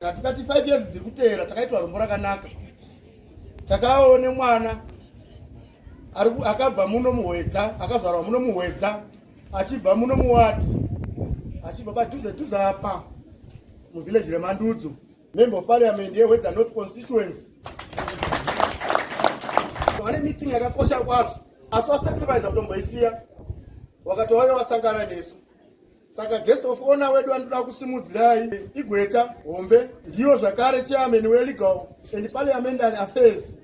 Tikati 5 years dzirikutera takaitwa rombo rakanaka. Takaone mwana akabva muno muhwedza, akazvarwa muno muhwedza, achibva muno muwati, achibva padhuze apa muvillage reMandudzo, member of parliament yeHwedza North constituency. Vane meeting yakakosha kwazvo, asi wasacrifice kutomboisiya, wakatouya wasangana nesu. Saka guest of honor wedu anoda kusimudzirai Igweta Hombe, ndiyo zvakare chairman weLegal and Parliamentary Affairs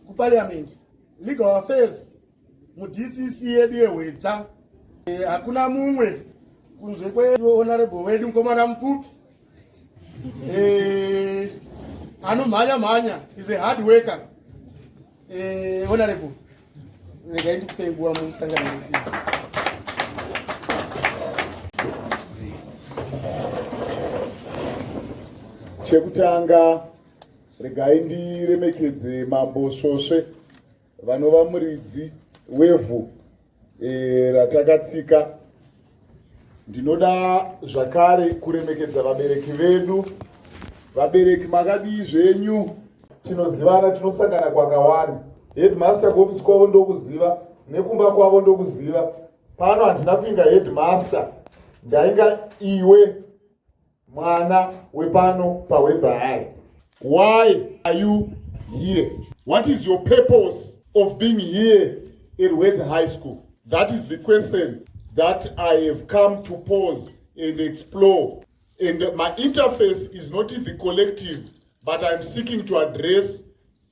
kuParliament. Legal Affairs mu-DCC yedu yeHwedza. Hakuna mumwe kunze kwehonorable wedu Mukomana Mupfupi. Anomhanya is a hard worker. Honorable, regai ndikupe nguva musangano wedu. Chekutanga regai ndiremekedze Mambo Svosve vanova muridzi wevhu ratakatsika. Ndinoda zvakare kuremekedza vabereki vedu. Vabereki makadii zvenyu, tinozivana, tinosangana kwakawanda. Headmaster kuoffice kwavo ndokuziva, nekumba kwavo ndokuziva. Pano handina kuinga headmaster, ndainga iwe mwana wepano paHwedza High. Why are you here? What is your purpose of being here at Hwedza High School? That is the question that I have come to pose and explore. And my interface is not in the collective, but I'm seeking to address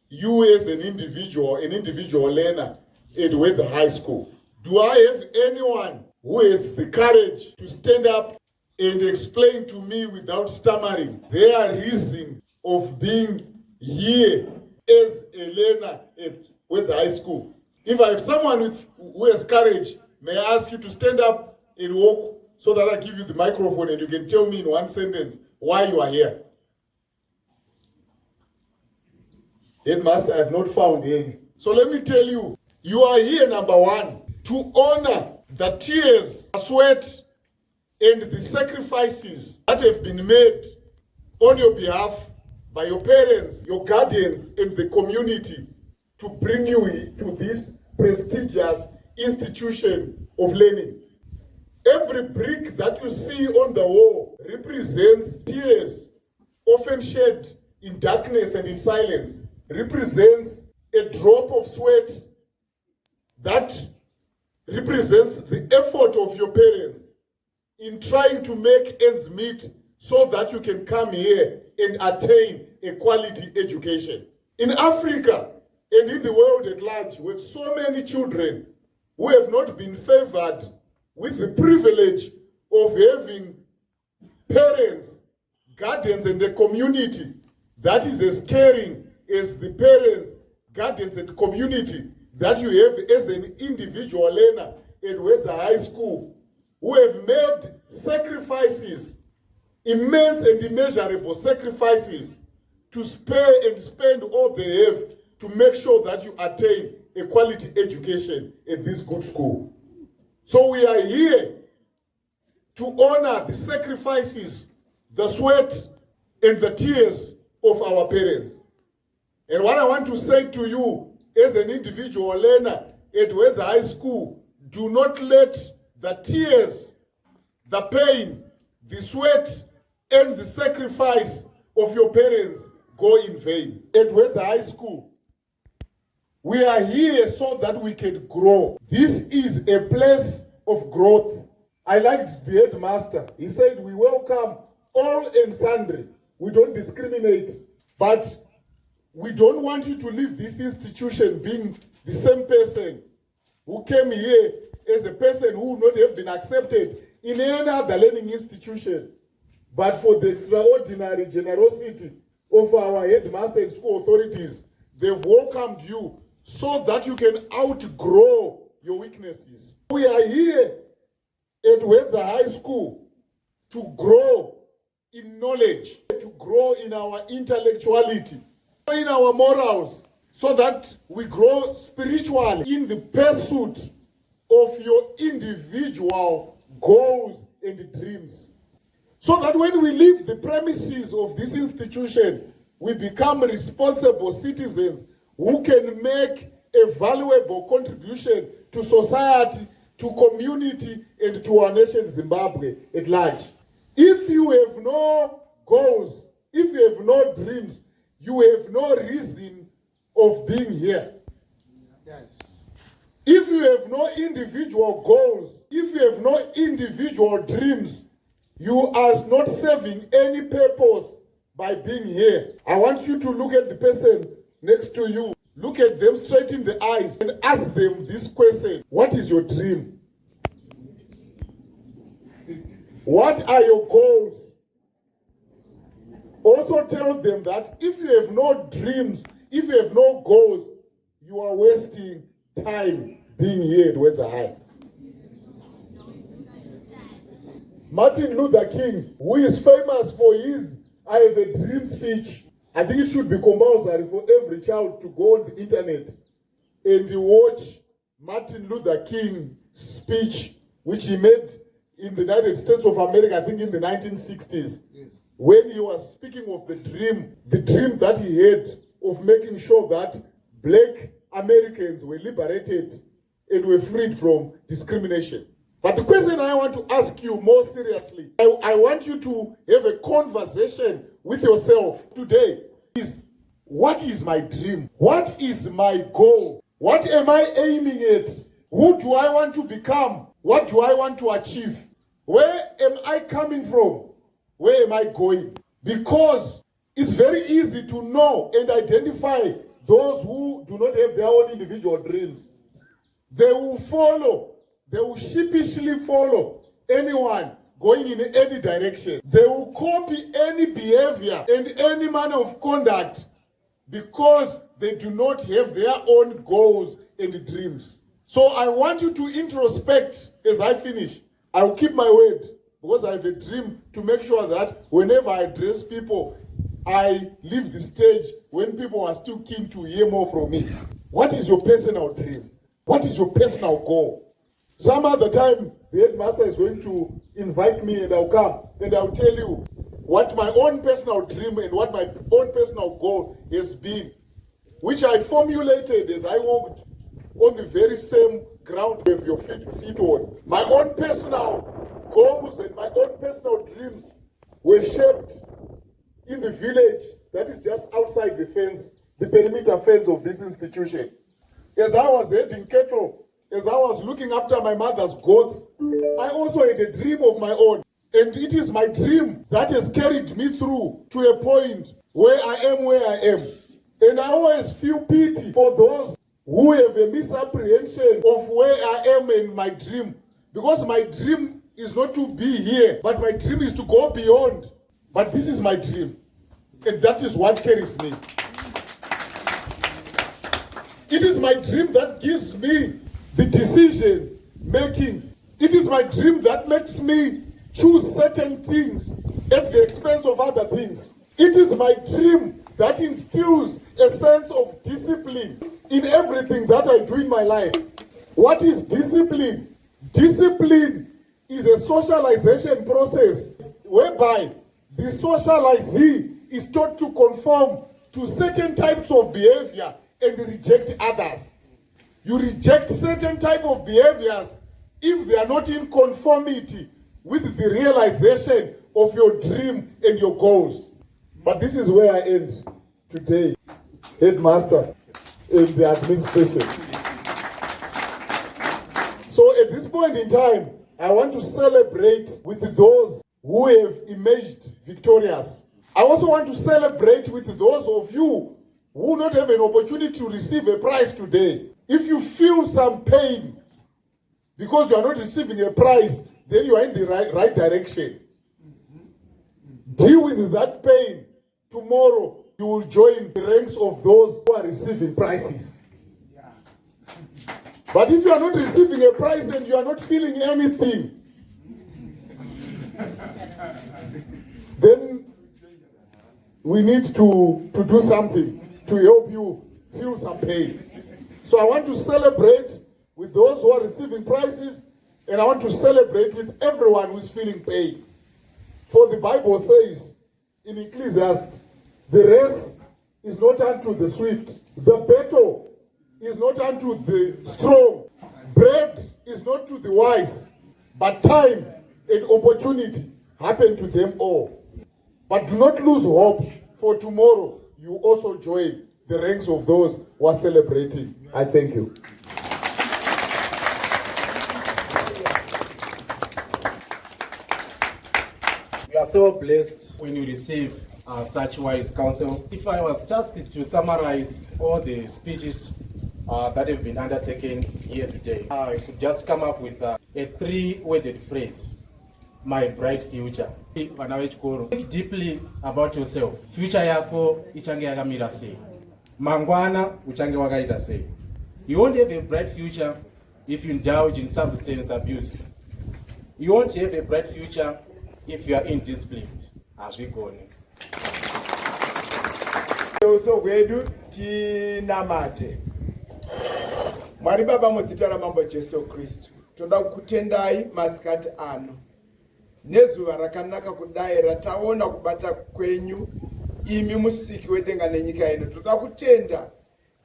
you as an individual learner at Hwedza High School. Do I have anyone who has the courage to stand up and explain to me without stammering their reason of being here as a learner at Hwedza High School? If I have someone who has courage, may I ask you to stand up and walk so that I give you the microphone and you can tell me in one sentence why you are here. Headmaster, I have not found any. So let me tell you, you are here, number one, to honor the tears, the sweat, and the sacrifices that have been made on your behalf by your parents, your guardians, and the community to bring you to this prestigious institution of learning. Every brick that you see on the wall represents tears, often shed in darkness and in silence, represents a drop of sweat that represents the effort of your parents in trying to make ends meet so that you can come here and attain a quality education. In Africa and in the world at large, we have so many children who have not been favored with the privilege of having parents, guardians, and a community that is as caring as the parents, guardians, and community that you have as an individual learner at Hwedza High School, who have made sacrifices, immense and immeasurable sacrifices, to spare and spend all they have to make sure that you attain a quality education at this good school. So we are here to honor the sacrifices, the sweat, and the tears of our parents. And what I want to say to you as an individual learner at Hwedza High School, do not let the tears, the pain, the sweat, and the sacrifice of your parents go in vain. At Hwedza High School, we are here so that we can grow. This is a place of growth. I liked the headmaster. He said, we welcome all and sundry. We don't discriminate, but we don't want you to leave this institution being the same person who came here as a person who would not have been accepted in any other learning institution. But for the extraordinary generosity of our headmaster and school authorities, they've welcomed you so that you can outgrow your weaknesses. We are here at Hwedza High School to grow in knowledge, to grow in our intellectuality, in our morals, so that we grow spiritually in the pursuit of your individual goals and dreams. So that when we leave the premises of this institution, we become responsible citizens who can make a valuable contribution to society, to community, and to our nation Zimbabwe at large. If you have no goals, if you have no dreams, you have no reason of being here. If you have no individual goals, if you have no individual dreams, you are not serving any purpose by being here. I want you to look at the person next to you. Look at them straight in the eyes and ask them this question. What is your dream? What are your goals? Also tell them that if you have no dreams, if you have no goals, you are wasting time being here at Windsor High. Martin Luther King, who is famous for his I have a dream speech, I think it should be compulsory for every child to go on the internet and watch Martin Luther King speech, which he made in the United States of America, I think in the 1960s, when he was speaking of the dream that he had of making sure that black Americans were liberated and were freed from discrimination. But the question I want to ask you more seriously, I want you to have a conversation with yourself today is, what is my dream? What is my goal? What am I aiming at? Who do I want to become? What do I want to achieve? Where am I coming from? Where am I going? Because it's very easy to know and identify those who do not have their own individual dreams. They will follow, they will sheepishly follow anyone going in any direction. They will copy any behavior and any manner of conduct because they do not have their own goals and dreams. So I want you to introspect as I finish. I will keep my word because I have a dream to make sure that whenever I address people, I leave the stage when people are still keen to hear more from me. What is your personal dream? What is your personal goal? Some other time, the headmaster is going to invite me and I'll come and I'll tell you what my own personal dream and what my own personal goal has been, which I formulated as I walked on the very same ground with your feet on. My own personal goals and my own personal dreams were shaped in the village that is just outside the fence, the perimeter fence of this institution. As I was herding cattle, as I was looking after my mother's goats, I also had a dream of my own. And it is my dream that has carried me through to a point where I am. And I always feel pity for those who have a misapprehension of where I am in my dream. Because my dream is not to be here, but my dream is to go beyond. But this is my dream. And that is what carries me. It is my dream that gives me the decision making. It is my dream that makes me choose certain things at the expense of other things. It is my dream that instills a sense of discipline in everything that I do in my life. What is discipline? Discipline is a socialization process whereby the socializee is taught to conform to certain types of behavior and reject others. You reject certain type of behaviors if they are not in conformity with the realization of your dream and your goals. But this is where I end today, headmaster and the administration. So at this point in time, I want to celebrate with those who have emerged victorious. I also want to celebrate with those of you who will not have an opportunity to receive a prize today. If you feel some pain because you are not receiving a prize, then you are in the right direction. Deal with that pain. Tomorrow, you will join the ranks of those who are receiving prizes. But if you are not receiving a prize and you are not feeling anything, then we need to do something to help you feel some pain. So I want to celebrate with those who are receiving prizes, and I want to celebrate with everyone who is feeling pain. For the Bible says in Ecclesiastes, the race is not unto the swift, the battle is not unto the strong, bread is not to the wise, but time and opportunity happen to them all. But do not lose hope, for tomorrow you also join the ranks of those who are celebrating. I thank you. We are so blessed when you receive such wise counsel. If I was tasked to summarize all the speeches that have been undertaken here today, I could just come up with a three-worded phrase: my bright future. Think deeply about yourself. Future yako ichange yakamira sei? Mangwana uchange wakaita sei? You won't have a bright future if you indulge in substance abuse. You won't have a bright future if you are indisciplined. Azvigone. Uso hwedu tinamate. Mwari Baba muzita ramambo Jesu Kristu, toda kukutendai masikati ano nezuva rakanaka kudai rataona kubata kwenyu imi musiki wedenga nenyika ino. Toda kutenda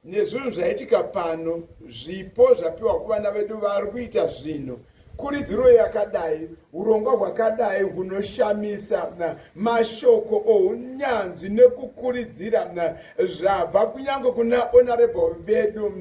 nezvinhu zvaitika pano, zvipo zvapiwa kuvana vedu vari kuita zvino, kuridziro yakadai, urongwa hwakadai hunoshamisa, mashoko ounyanzvi nekukuridzira zvabva kunyange kuna honorable vedu.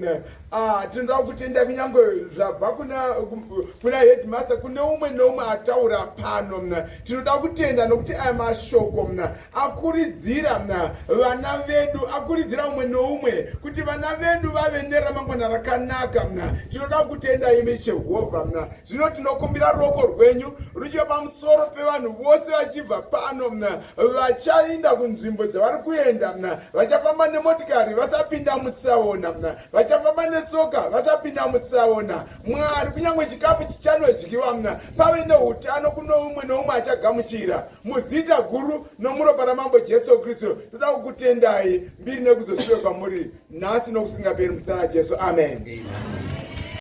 Tinoda kutenda kunyange zvabva kuna headmaster, kune umwe neumwe ataura pano. Tinoda kutenda nokuti aya mashoko akuridzira vana vedu, akuridzira umwe neumwe kuti vana vedu vave neramangwana rakanaka. Tinoda kutenda imi Jehovha. Zvino tinokumbira ruoko rwenyu ruchiva pamusoro pevanhu vose vachibva pano, vachaenda kunzvimbo dzavari kuenda, vachafamba nemotikari vasapinda mutsaona, vachafamba netsoka vasapinda mutsaona. Mwari, kunyange chikafu chichanodyiwa, pave neutano kuno umwe neumwe achagamuchira muzita guru nomuropa ramambo Jesu Kristu. Toda kukutendai mbiri nekuzosviwe kwamuri nhasi nokusingaperi muzita raJesu. Amen.